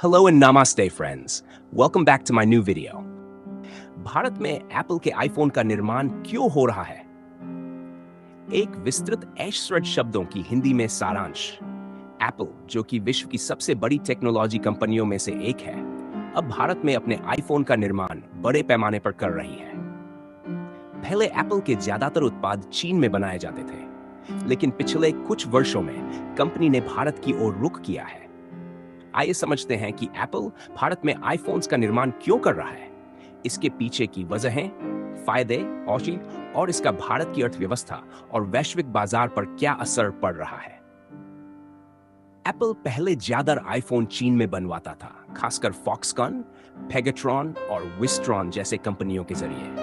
Hello and namaste friends. Welcome back to my new video. Bharat में Apple के iPhone का निर्माण क्यों हो रहा है? एक विस्तृत ऐश्वर्य शब्दों की हिंदी में सारांश। एप्पल, जो कि विश्व की सबसे बड़ी टेक्नोलॉजी कंपनियों में से एक है, अब भारत में अपने आईफोन का निर्माण बड़े पैमाने पर कर रही है। पहले एप्पल के ज्यादातर उत्पाद चीन में बनाए जाते थे, लेकिन पिछले कुछ वर्षों में कंपनी ने भारत की ओर रुख किया है। आइए समझते हैं कि एप्पल भारत में आईफोन्स का निर्माण क्यों कर रहा है, इसके पीछे की वजहें, फायदे और इसका भारत की अर्थव्यवस्था और वैश्विक बाजार पर क्या असर पड़ रहा है। एप्पल पहले ज्यादा आईफोन चीन में बनवाता था, खासकर फॉक्सकॉन, पेगाट्रॉन और विस्ट्रॉन जैसे कंपनियों के जरिए।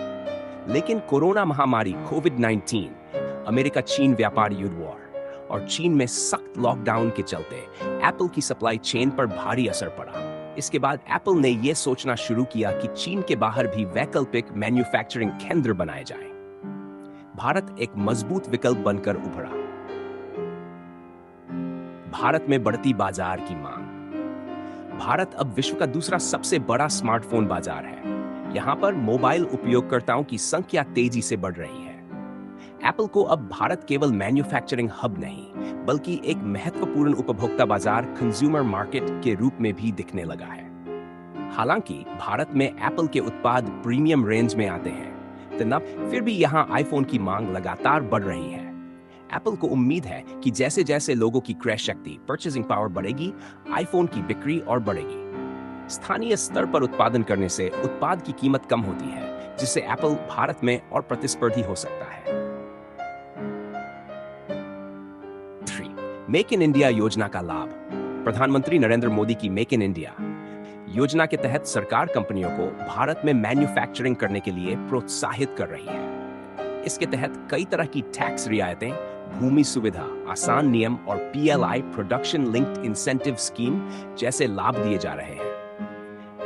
लेकिन कोरोना महामारी कोविड-19, अमेरिका चीन व्यापार युद्ध वॉर और चीन में सख्त लॉकडाउन के चलते एप्पल की सप्लाई चेन पर भारी असर पड़ा। इसके बाद एप्पल ने यह सोचना शुरू किया कि चीन के बाहर भी वैकल्पिक मैन्युफैक्चरिंग केंद्र बनाए जाएं। भारत एक मजबूत विकल्प बनकर उभरा। भारत में बढ़ती बाजार की मांग। भारत अब विश्व का दूसरा सबसे बड़ा स्मार्टफोन बाजार है। यहां पर मोबाइल उपयोगकर्ताओं की संख्या तेजी से बढ़ रही है। एप्पल को अब भारत केवल मैन्युफैक्चरिंग हब नहीं, बल्कि एक महत्वपूर्ण उपभोक्ता बाजार कंज्यूमर मार्केट के रूप में भी दिखने लगा है। हालांकि भारत में एप्पल के उत्पाद प्रीमियम रेंज में आते हैं, फिर भी यहां आईफोन की मांग लगातार बढ़ रही है। एप्पल को उम्मीद है कि जैसे जैसे लोगों की क्रय शक्ति, परचेजिंग पावर बढ़ेगी, आईफोन की बिक्री और बढ़ेगी। स्थानीय स्तर पर उत्पादन करने से उत्पाद की कीमत कम होती है, जिससे एप्पल भारत में और प्रतिस्पर्धी हो सकता है। मेक इन इंडिया योजना का लाभ। प्रधानमंत्री नरेंद्र मोदी की मेक इन इंडिया योजना के तहत सरकार कंपनियों को भारत में मैन्युफैक्चरिंग करने के लिए प्रोत्साहित कर रही है। इसके तहत कई तरह की टैक्स रियायतें, भूमि सुविधा, आसान नियम और PLI production linked incentive scheme जैसे लाभ दिए जा रहे हैं।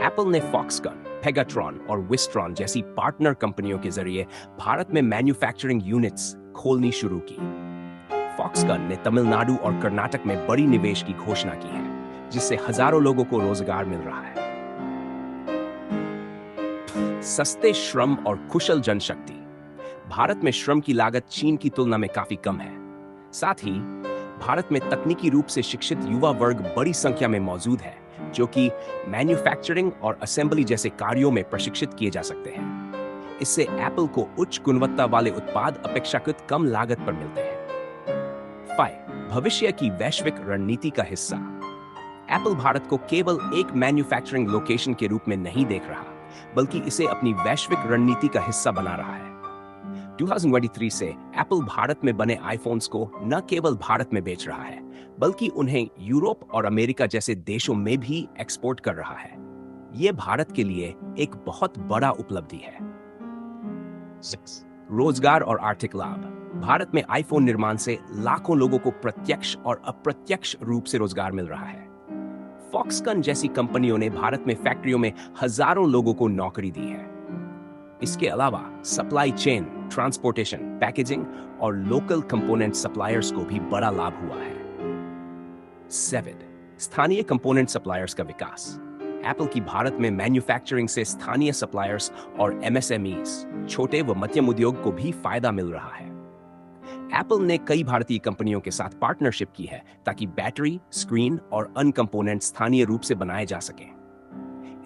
एप्पल ने फॉक्सकॉन, पेगाट्रॉन और विस्ट्रॉन जैसी पार्टनर कंपनियों के जरिए भारत में मैन्युफैक्चरिंग यूनिट्स खोलनी शुरू की। फॉक्सकॉन ने तमिलनाडु और कर्नाटक में बड़ी निवेश की घोषणा की है, जिससे हजारों लोगों को रोजगार मिल रहा है। सस्ते श्रम और कुशल जनशक्ति। भारत में श्रम की लागत चीन की तुलना में काफी कम है। साथ ही भारत में तकनीकी रूप से शिक्षित युवा वर्ग बड़ी संख्या में मौजूद है, जो कि मैन्युफैक्चरिंग और असेंबली जैसे कार्यों में प्रशिक्षित किए जा सकते हैं। इससे एप्पल को उच्च गुणवत्ता वाले उत्पाद अपेक्षाकृत कम लागत पर मिलते हैं। भविष्य की वैश्विक रणनीति का हिस्सा। एप्पल भारत को केवल एक मैन्युफैक्चरिंग लोकेशन के रूप में नहीं देख रहा, बल्कि इसे अपनी वैश्विक रणनीति का हिस्सा बना रहा है। 2023 से एप्पल भारत में बने आईफोन्स को न केवल भारत में बेच रहा है, बल्कि उन्हें यूरोप और अमेरिका जैसे देशों में भी एक्सपोर्ट कर रहा है। यह भारत के लिए एक बहुत बड़ा उपलब्धि है। 6. रोजगार और आर्थिक लाभ। भारत में आईफोन निर्माण से लाखों लोगों को प्रत्यक्ष और अप्रत्यक्ष रूप से रोजगार मिल रहा है। फॉक्सकॉन जैसी कंपनियों ने भारत में फैक्ट्रियों में हजारों लोगों को नौकरी दी है। इसके अलावा सप्लाई चेन, ट्रांसपोर्टेशन, पैकेजिंग और लोकल कंपोनेंट सप्लायर्स को भी बड़ा लाभ हुआ है। 7. स्थानीय कंपोनेंट सप्लायर्स का विकास। एप्पल की भारत में मैन्युफैक्चरिंग से स्थानीय सप्लायर्स और एमएसएमईज, छोटे व मध्यम उद्योग को भी फायदा मिल रहा है। एप्पल ने कई भारतीय कंपनियों के साथ पार्टनरशिप की है, ताकि बैटरी, स्क्रीन और अन्य कंपोनेंट स्थानीय रूप से बनाए जा सकें।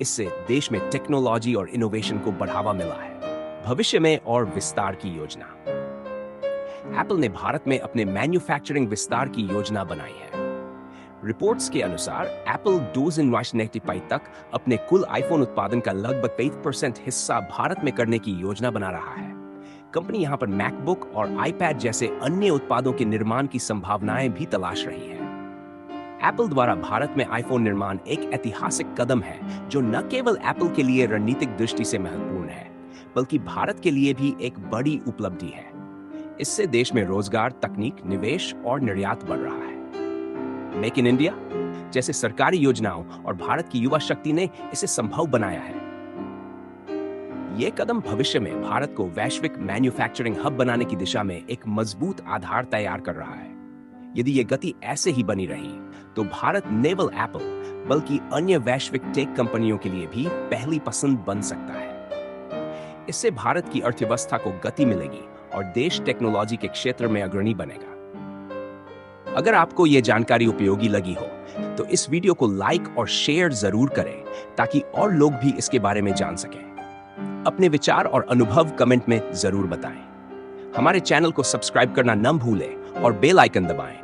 इससे देश में टेक्नोलॉजी और इनोवेशन को बढ़ावा मिला है। भविष्य में और विस्तार की योजना। एप्पल ने भारत में अपने मैन्युफैक्चरिंग विस्तार की योजना बनाई है। रिपोर्ट्स के अनुसार एप्पल 2025 तक अपने कुल आईफोन उत्पादन का लगभग 30% हिस्सा भारत में करने की योजना बना रहा है। कंपनी यहां पर मैकबुक और आईपैड जैसे अन्य उत्पादों के निर्माण की संभावनाएं भी तलाश रही है। एप्पल द्वारा भारत में आईफोन निर्माण एक ऐतिहासिक कदम है, जो न केवल एप्पल के लिए रणनीतिक दृष्टि से महत्वपूर्ण है, बल्कि भारत के लिए भी एक बड़ी उपलब्धि है। इससे देश में रोजगार, तकनीक, निवेश और निर्यात बढ़ रहा है। मेक इन इंडिया जैसे सरकारी योजनाओं और भारत की युवा शक्ति ने इसे संभव बनाया है। यह कदम भविष्य में भारत को वैश्विक मैन्युफैक्चरिंग हब बनाने की दिशा में एक मजबूत आधार तैयार कर रहा है। यदि यह गति ऐसे ही बनी रही, तो भारत नेवल एप्पल बल्कि अन्य वैश्विक टेक कंपनियों के लिए भी पहली पसंद बन सकता है। इससे भारत की अर्थव्यवस्था को गति मिलेगी और देश टेक्नोलॉजी के क्षेत्र में अग्रणी बनेगा। अगर आपको यह जानकारी उपयोगी लगी हो तो इस वीडियो को लाइक और शेयर जरूर करें ताकि और लोग भी इसके बारे में जान सकें। अपने विचार और अनुभव कमेंट में जरूर बताएं। हमारे चैनल को सब्सक्राइब करना न भूलें और बेल आइकन दबाएं